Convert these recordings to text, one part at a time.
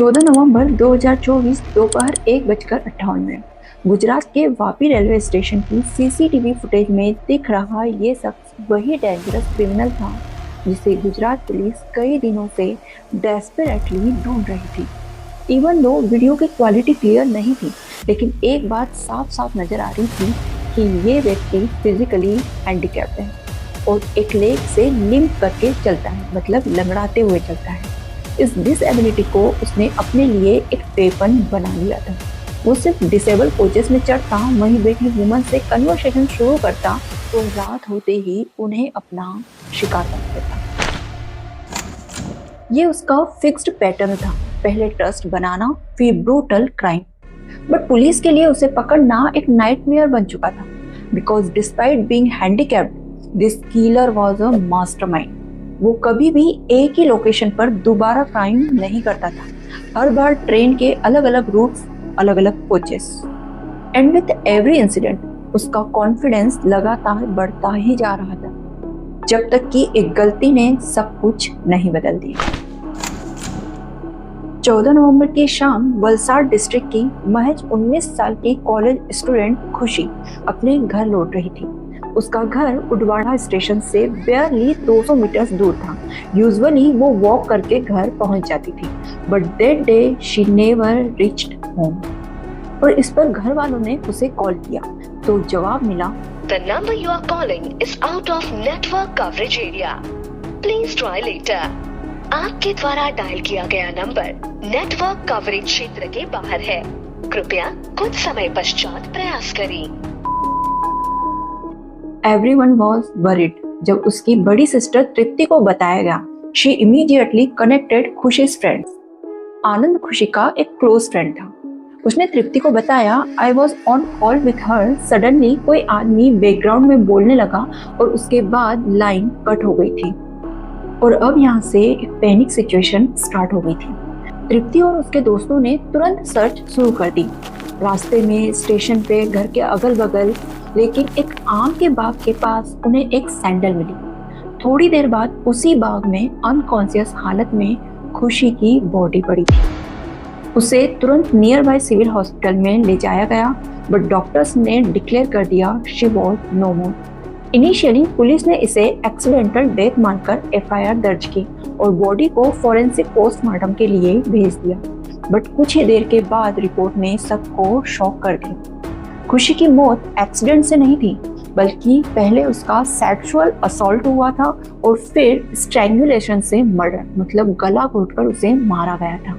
14 नवंबर 2024 दोपहर 1:58 गुजरात के Vapi railway station की सीसीटीवी फुटेज में दिख रहा ये शख्स वही डेंजरस क्रिमिनल था जिसे गुजरात पुलिस कई दिनों से डेस्परेटली ढूंढ रही थी। इवन दो वीडियो की क्वालिटी क्लियर नहीं थी, लेकिन एक बात साफ साफ नजर आ रही थी कि ये व्यक्ति फिजिकली हैंडीकैप्ड है और एक लेग से लिम्प करके चलता है, मतलब लंगड़ाते हुए चलता है। इस डिसेबिलिटी को उसने अपने लिए एक वेपन बना लिया था। वो सिर्फ डिसेबल कोचेस में चढ़ता, वहीं बैठी वुमन से कन्वर्सेशन शुरू करता तो रात होते ही उन्हें अपना शिकार बना देता। ये उसका फिक्स्ड पैटर्न था, पहले ट्रस्ट बनाना, फिर ब्रूटल क्राइम। बट पुलिस के लिए उसे पकड़ना एक नाइटमेयर बन चुका था, because despite being handicapped this killer was a mastermind. वो कभी भी एक ही लोकेशन पर दोबारा क्राइम नहीं करता था, हर बार ट्रेन के अलग अलग रूट्स, अलग अलग coaches. And with every incident उसका कॉन्फिडेंस लगातार बढ़ता ही जा रहा था, जब तक कि एक गलती ने सब कुछ नहीं बदल दिया। 14 नवंबर की शाम वलसाड डिस्ट्रिक्ट की महज 19 साल की कॉलेज स्टूडेंट खुशी अपने घर लौट रही थी। उसका घर उडवाड़ा स्टेशन से बेयरली 200 मीटर दूर था। यूजुअली वो वॉक करके घर पहुंच जाती थी, but that day she never reached home. और इस पर घर वालों ने उसे कॉल किया तो जवाब मिला, The number you are calling is out of network coverage area. Please try later. आपके द्वारा डायल किया गया नंबर नेटवर्क कवरेज क्षेत्र के बाहर है, कृपया कुछ समय पश्चात प्रयास करें। Everyone was worried जब उसकी बड़ी सिस्टर तृप्ति को बताया गया। She immediately connected खुशी's friends. आनंद खुशी का एक क्लोज फ्रेंड था। उसने तृप्ति को बताया, I was on call with her. Suddenly कोई आदमी बैकग्राउंड में बोलने लगा और उसके बाद लाइन कट हो गई थी और अब यहाँ से एक पैनिक सिचुएशन स्टार्ट हो गई थी। तृप्ति और उसके दोस्तों ने तुरंत सर्च शुरू कर दी, रास्ते में, स्टेशन पे, घर के अगल बगल। लेकिन एक आम के बाग के पास उन्हें एक सैंडल मिली। थोड़ी देर बाद उसी बाग में अनकॉन्शियस हालत में खुशी की बॉडी पड़ी थी। उसे तुरंत नियर बाय सिविल हॉस्पिटल में ले जाया गया, बट डॉक्टर्स ने डिक्लेयर कर दिया she was no more. Initially police ने इसे एक्सीडेंटल डेथ मानकर एफआईआर दर्ज की और बॉडी को फॉरेंसिक पोस्टमार्टम के लिए भेज दिया। बट कुछ ही देर के बाद रिपोर्ट ने सबको शॉक कर दी। खुशी की मौत एक्सीडेंट से नहीं थी, बल्कि पहले उसका सेक्सुअल असॉल्ट हुआ था और फिर स्ट्रैंगुलेशन से मर्डर, मतलब गला घोटकर उसे मारा गया था।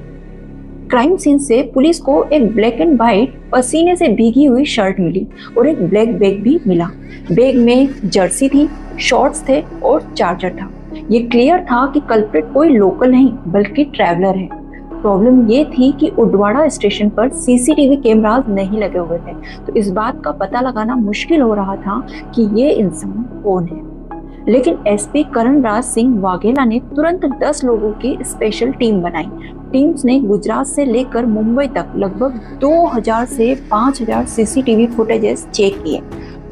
क्राइम सीन से पुलिस को एक ब्लैक एंड व्हाइट पसीने से भीगी हुई शर्ट मिली और एक ब्लैक बैग भी मिला। बैग में जर्सी थी, शॉर्ट्स थे और चार्जर था। ये क्लियर था कि कल्प्रिट कोई लोकल नहीं बल्कि ट्रैवलर है। प्रॉब्लम ये थी कि उडवाड़ा स्टेशन पर सीसीटीवी कैमरास नहीं लगे हुए थे, तो इस बात का पता लगाना मुश्किल हो रहा था कि ये इंसान कौन है। लेकिन एसपी करण राज सिंह वाघेला ने तुरंत 10 लोगों की स्पेशल टीम बनाई। टीम्स ने गुजरात से लेकर मुंबई तक लगभग 2000 से 5000 सीसीटीवी फुटेजेस चेक किए।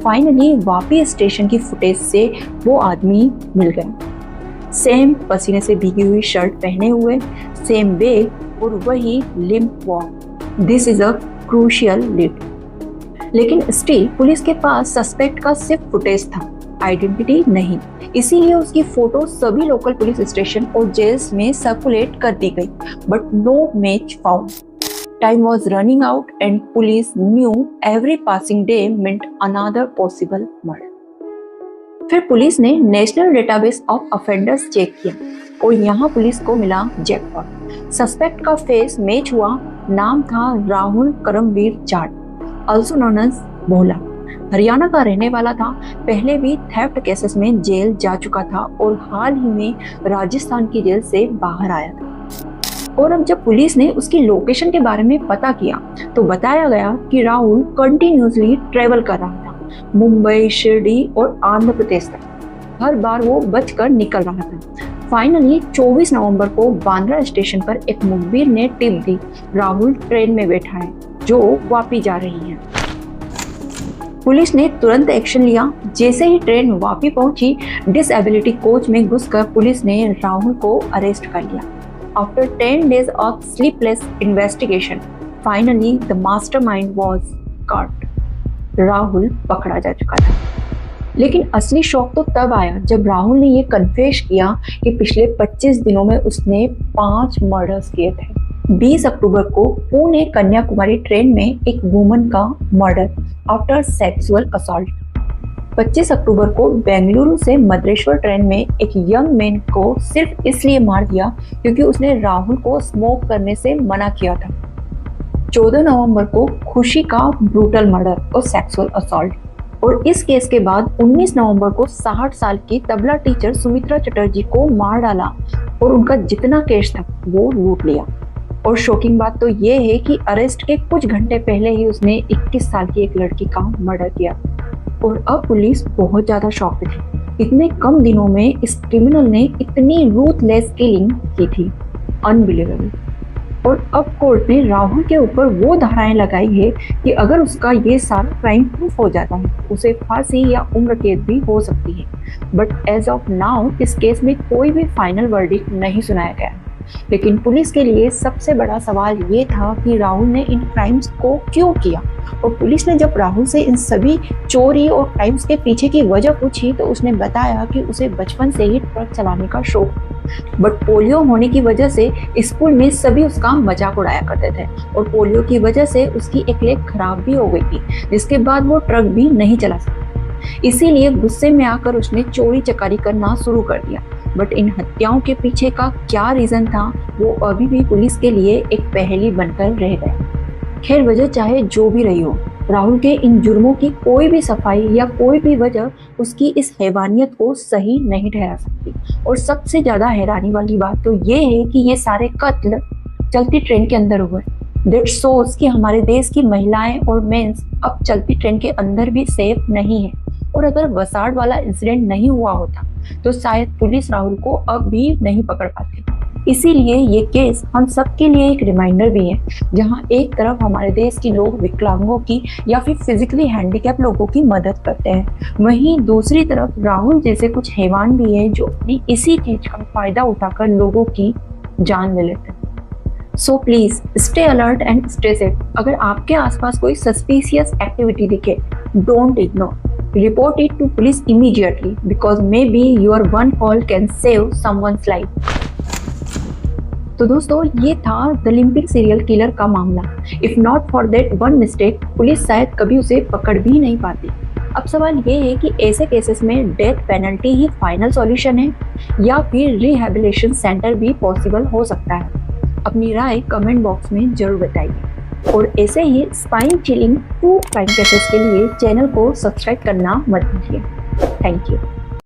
फाइनली वापी स्टेशन की फुटेज से वो आदमी मिल गए। सेम पसीने से भीगी हुई शर्ट पहने हुए, सेम बैग और वही limp walk. This is a crucial lead. लेकिन स्टिल पुलिस के पास सस्पेक्ट का सिर्फ फुटेज था, आइडेंटिटी नहीं। इसीलिए उसकी फोटो सभी लोकल पुलिस स्टेशन और जेल्स में सर्कुलेट कर दी गई, but no match found. Time was running out and police knew every passing day meant another possible murder. फिर पुलिस ने national database of offenders check किया और यहाँ पुलिस को मिला जैकपॉट। सस्पेक्ट का फेस मैच हुआ। नाम था Rahul Karambir Jat, also known as भोला। हरियाणा का रहने वाला था, पहले भी थेफ्ट केसेस में जेल जा चुका था और हाल ही में राजस्थान की जेल से बाहर आया था। और अब जब पुलिस ने उसकी लोकेशन के बारे में पता किया तो बताया गया कि राहुल कंटिन्यूसली ट्रेवल कर रहा था मुंबई, शिरडी और आंध्र प्रदेश तक। हर बार वो बचकर निकल रहा था। फाइनली 24 नवंबर को बांद्रा स्टेशन पर एक मुखबिर ने टिप दी, राहुल ट्रेन में बैठा है जो वापी जा रही है। पुलिस ने तुरंत एक्शन लिया। जैसे ही ट्रेन वापी पहुंची, डिसेबिलिटी कोच में घुसकर पुलिस ने राहुल को अरेस्ट कर लिया। After 10 days of sleepless investigation, finally the mastermind was caught. Rahul पकड़ा जा चुका था। लेकिन असली शौक तो तब आया जब राहुल ने ये कन्फेस किया कि पिछले 25 दिनों में उसने 5 मर्डर्स किए थे। 20 अक्टूबर को पुणे कन्याकुमारी ट्रेन में एक वुमन का मर्डर आफ्टर सेक्सुअल असॉल्ट। 25 अक्टूबर को बेंगलुरु से मद्रेश्वर ट्रेन में एक यंग मैन को सिर्फ इसलिए मार दिया क्योंकि उसने राहुल को स्मोक करने से मना किया था। 14 नवंबर को खुशी का ब्रूटल मर्डर और सेक्सुअल असॉल्ट। और इस केस के बाद 19 नवंबर को 60 साल की तबला टीचर सुमित्रा चटर्जी को मार डाला और उनका जितना केस था वो लूट लिया। और शॉकिंग बात तो ये है कि अरेस्ट के कुछ घंटे पहले ही उसने 21 साल की एक लड़की का मर्डर किया। और अब पुलिस बहुत ज्यादा शॉक में थी। इतने कम दिनों में इस क्रिमिनल ने इतनी रूथलेस किलिंग की थी, अनबिलीवेबल। और अब कोर्ट ने राहुल के ऊपर वो धाराएं लगाई है कि अगर उसका ये सारा क्राइम प्रूफ हो जाता है उसे फांसी या उम्र कैद भी हो सकती है। बट एज ऑफ नाउ इस केस में कोई भी फाइनल वर्डिक्ट नहीं सुनाया गया। लेकिन पुलिस के लिए सबसे बड़ा सवाल ये था कि राहुल ने इन क्राइम्स को क्यों किया। और पुलिस ने जब राहुल से इन सभी चोरी और क्राइम्स के पीछे की वजह पूछी तो उसने बताया कि उसे बचपन से ही ट्रक चलाने का शौक, बट पोलियो होने की वजह से स्कूल में सभी उसका मजाक उड़ाया करते थे और पोलियो की वजह से उसकी एक लेग खराब भी हो गई थी, जिसके बाद वो ट्रक भी नहीं चला सकता। इसीलिए गुस्से में आकर उसने चोरी चकारी करना शुरू कर दिया। बट इन हत्याओं के पीछे का क्या रीजन था वो अभी भी पुलिस के लिए एक पहेली बनकर रह गया। खैर, वजह चाहे जो भी रही हो, राहुल के इन जुर्मों की कोई भी सफाई या कोई भी वजह उसकी इस हैवानियत को सही नहीं ठहरा सकती। और सबसे ज्यादा हैरानी वाली बात तो ये है कि ये सारे कत्ल चलती ट्रेन के अंदर हुए। दैट शोज कि हमारे देश की महिलाएं और मेंस अब चलती ट्रेन के अंदर भी सेफ नहीं है। और अगर वसाड़ वाला इंसिडेंट नहीं हुआ होता तो शायद पुलिस राहुल को अब भी नहीं पकड़ पाती। इसीलिए ये केस हम सब के लिए एक रिमाइंडर भी है, जहां एक तरफ हमारे देश के लोग विकलांगों की या फिर फिजिकली हैंडीकैप लोगों की मदद करते हैं, वहीं दूसरी तरफ राहुल जैसे कुछ हैवान भी है जो अपनी इसी चीज का फायदा उठाकर लोगों की जान ले लेते हैं। So please stay alert and stay safe. अगर आपके आसपास कोई सस्पिशियस एक्टिविटी दिखे, don't ignore, report it to police immediately because maybe your one call can save someone's life. तो दोस्तों, ये था द लिम्पिक सीरियल किलर का मामला। If not for that one mistake police शायद कभी उसे पकड़ भी नहीं पाती। अब सवाल ये है कि ऐसे केसेस में डेथ पेनल्टी ही फाइनल सॉल्यूशन है या फिर रिहैबिलिटेशन सेंटर भी पॉसिबल हो सकता है। अपनी राय कमेंट बॉक्स में जरूर बताइए। और ऐसे ही spine chilling true crime cases के लिए चैनल को सब्सक्राइब करना मत भूलिए। Thank you.